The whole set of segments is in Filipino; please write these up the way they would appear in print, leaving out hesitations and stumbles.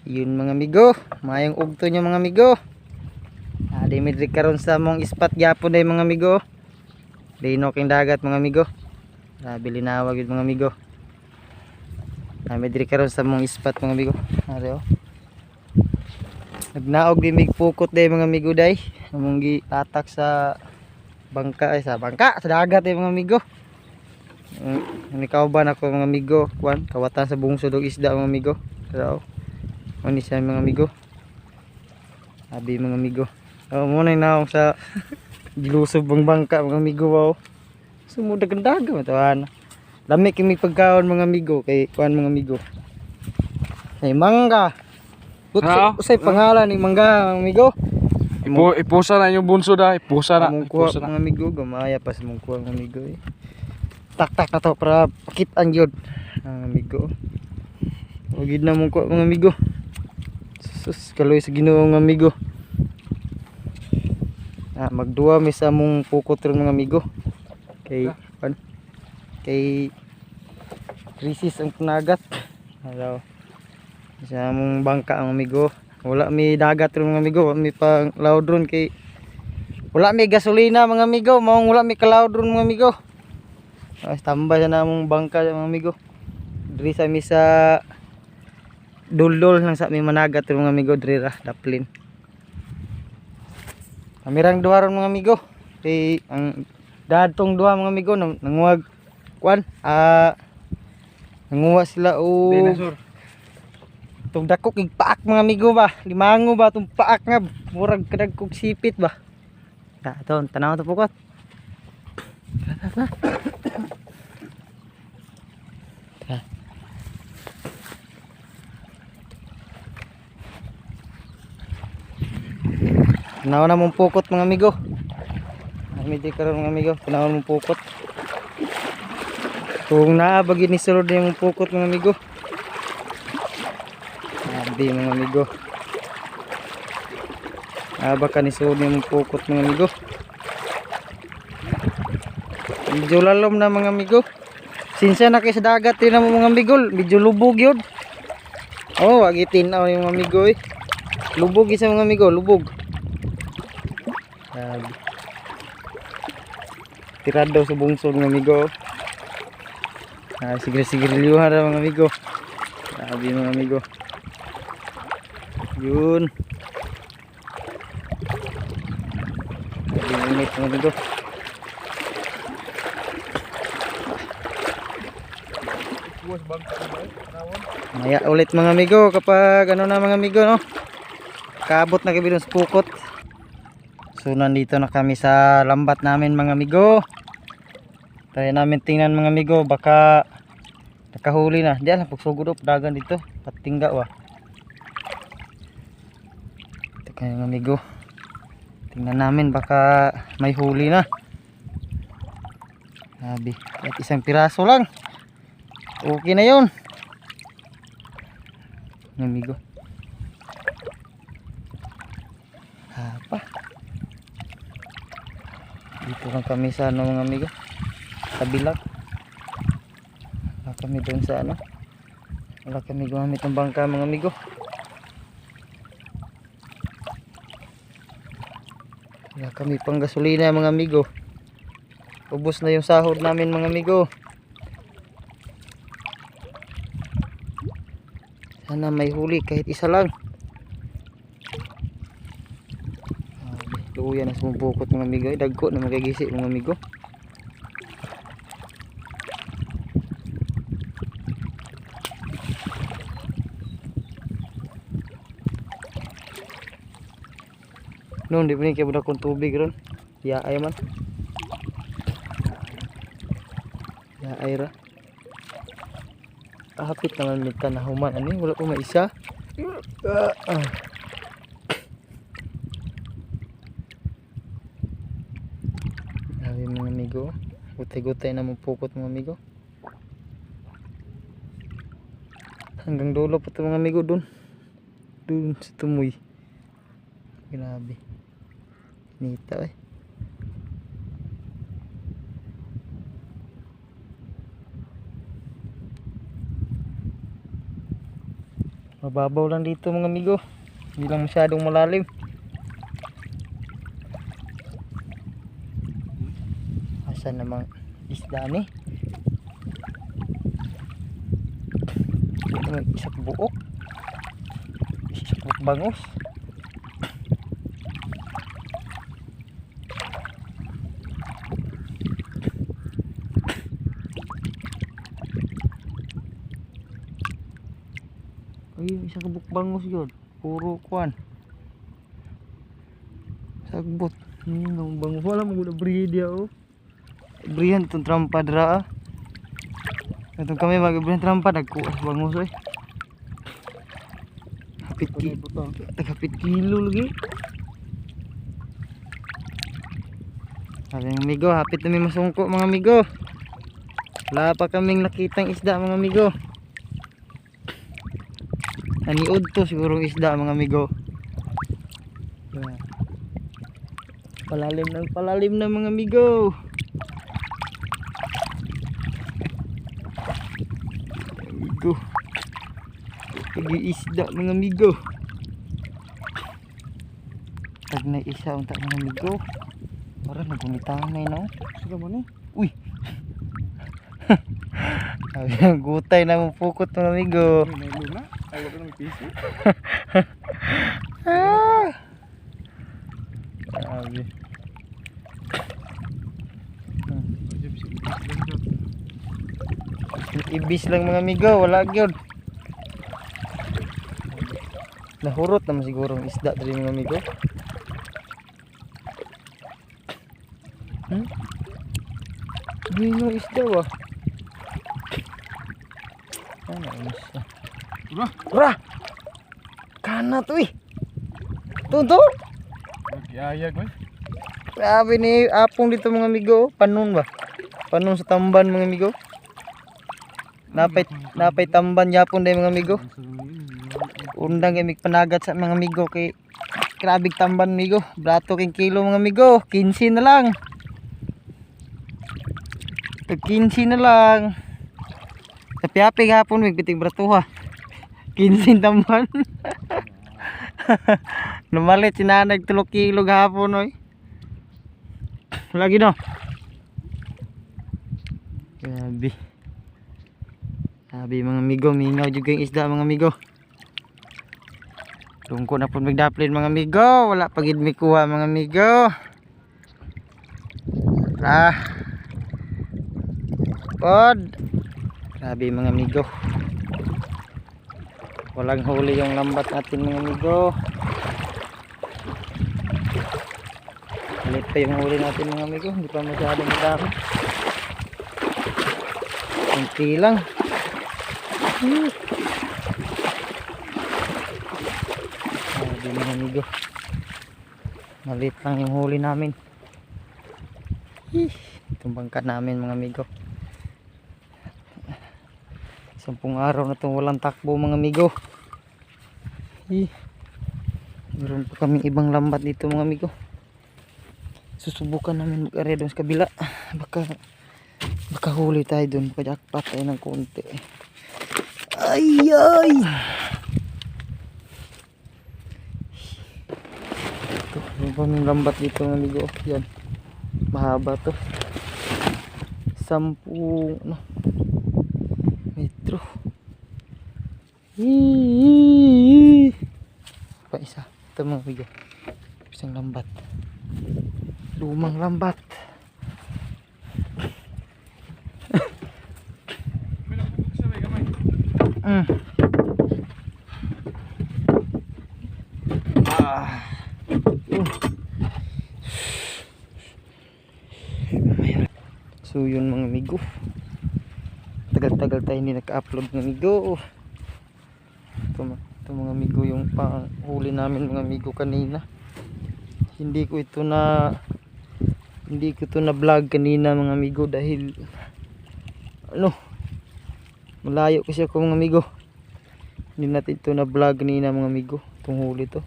Yun mga amigo, mayong ugto nyo mga amigo. Dimidri karon sa mong ispat gyapon day mga amigo. Dino king dagat mga amigo. Grabe linawag yun mga amigo. Dimidri karon sa mong ispat mga amigo. Ari oh. Nagnaog di mig pukot day mga amigo day. Among giatak sa bangka sa dagat day mga amigo. Nikauban ako mga amigo, kuan kawatan sa bungsod og isda mga amigo. Pero ano siya mga amigo. Abi mga amigo. Muna na sa gilusob ang bangka mga amigo. Wow. Sumudag ang dagat matawan. Lami kimi pagkaon mga amigo kay kuan mga amigo. Hey mangga. Usay pangalan ni mangga mga amigo. Ipusa na yung bunso da, ipusa na. Among kuha mga amigo, gamaya pa sa mong kuha mga amigo eh. Tak na to para pakitaan yun mga amigo. Ugid na mong kuha mga amigo. Sus kaloy sa Ginoo mga amigo. Magduwa mi sa mong pukot ron mga amigo. Kay krisis ang panagat. Hello. Sa mong bangka ang amigo. Wala mi dagat ron mga amigo, wala mi pang laod ron kay wala mi gasolina mga amigo, maong wala mi kalaod ron mga amigo. Tambay sa namong bangka mga amigo. Diri sa mi sa duldol lang sa mi managat ron mga amigo, diri ra daplin. Kamirang duha ron mga amigo. Kay ang dadtong duha mga amigo nanguwag kuan nanguha sila o Dinosaur. itong dakok igpaak mga amigo ba, limango ba itong paak nga murag kadagkog sipit ba. Ito tanaw ito pukot. Tanaw na mong pukot mga amigo. Medyo karon mga amigo, tanaw mong pukot. Kung naabagi ni sulod yung pukot mga amigo. Di mga amigo. Baka ni sulod yung pukot mga amigo. Medyo lalom na mga amigo. Sinsa na kayo sa dagat yun mga amigo. Medyo lubog yun. Oh, agitin na yung mga amigo eh. Lubog isa mga amigo, lubog. Tirado sa bungsod mga amigo. Sigil-sigil liwara mga amigo. Sabi mga amigo. Yun. Init mga amigo. Maya ulit mga amigo kapag ano na mga amigo no. Kaabot na kami sa pukot. So nandito na kami sa lambat namin mga amigo. Try namin tingnan mga amigo baka nakahuli na. Diyan pagsugod up dagan dito. Patingga wa. Ito kayo mga amigo. Tingnan namin baka may huli na. Sabi, kahit isang piraso lang. Okay na 'yon. Mga amigo. Apa? Dito lang kami sa ano mga amigo. Sa bilak. Wala kami doon sa ano. Wala kami gumamit ng bangka mga amigo. Wala kami pang gasolina mga amigo. Ubos na yung sahod namin mga amigo. Sana may huli kahit isa lang. Luya na sumubukot mga amigo. Dagko na magagisi mga amigo. Noon di pa ni kaya budak kong tubig ron. Yaay man. Yaay ra. Hapit naman minta na human. Ani wala pa maisa. Sabi mga amigo. Gutay-gutay na mong pukot mga amigo. Hanggang dulo pa ito mga amigo dun. Dun sa tumoy. Grabe. Nita eh. Mababaw lang dito mga amigo. Hindi lang masyadong malalim. Asan namang isda ni? May isak buok. Isak buok bangos. Ay, isak buok bangos yun. Puro kuan. Sagbot. Ang bangus. Wala mo guna breed ya oh. Brihan itong trampa dra ah. Itong kami mag-brihan trampa nagkuas bangus eh. Hapit kilo lagi. Sabi mga amigo, hapit na may masungko mga amigo. Wala pa kaming nakitang isda mga amigo. Naniod to siguro isda mga amigo. Palalim na mga amigo. Amigo. Pag-iisda mga amigo. Pag na isa unta mga amigo. Parang nagumitahan na yun. Sige mo na. Uy. Gutay na mong pukot mga amigo. Ay, wala nang piso. Grabe. Ibis lang mga amigo, wala gyud. Nahurot naman siguro ang isda dali mga amigo. Hindi isda wah. Ano isda? Ura! Kana to eh. Tunto? Nag-iayag man. Grabe ni apong dito mga amigo. Panon ba? Panon sa tamban mga amigo. Napay tamban yapon day mga amigo. Undang kay panagat sa mga amigo kay grabig tamban amigo. Brato king kilo mga amigo. 15 na lang. 15 na lang. Tapi-api hapon mig bitig bratuha. 15 tamban. Numalit sinanag 3 kilo gahapon oy. Lagi no. Grabe. Sabi mga amigo, mingaw juga yung isda mga amigo. Tungko na po magdaplin mga amigo. Wala pagid mi kuha mga amigo. Pod. Grabe mga amigo. Walang huli yung lambat natin mga amigo. Ulit pa yung huli natin mga amigo. Hindi pa masyadong madami. Kunti lang. Grabe mga amigo. Malit lang yung huli namin. Itong bangka namin mga amigo. 10 araw na itong walang takbo mga amigo. Meron pa kami ibang lambat dito mga amigo. Susubukan namin mag-area doon sa kabila. Baka huli tayo doon. Pajakpat tayo ng konti. Ay! Ito, meron pa may lambat dito mga amigo. Yan. Mahaba to. 10 metro. Pa isa. Ito mga amigo. Isang lambat. Lumang lambat. So yun mga amigo. Tagal-tagal tayo hindi naka-upload mga amigo. Ito mga amigo yung panghuli namin mga amigo kanina. Hindi ko ito na vlog kanina mga amigo dahil malayo kasi ako mga amigo. Hindi natin ito na vlog kanina mga amigo. Itong huli to.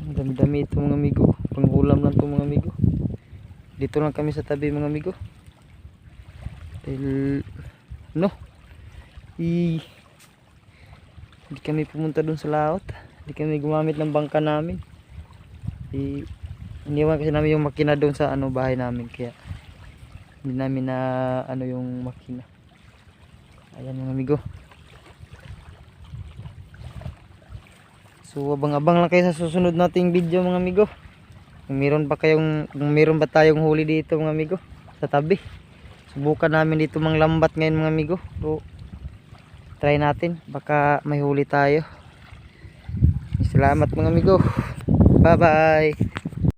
Ang dami-dami ito mga amigo. Panghulam lang ito mga amigo. Dito lang kami sa tabi mga amigo. Dahil Hindi kami pumunta dun sa laot. Hindi kami gumamit ng bangka namin. Iniwan kasi namin yung makina doon sa ano bahay namin, kaya hindi namin na ano yung makina. Ayan mga amigo. So abang-abang lang kayo sa susunod nating video mga amigo. Kung meron ba tayong huli dito mga amigo sa tabi. Subukan namin dito manglambat ngayon mga amigo. So try natin, baka may huli tayo. Salamat mga amigo. Bye bye.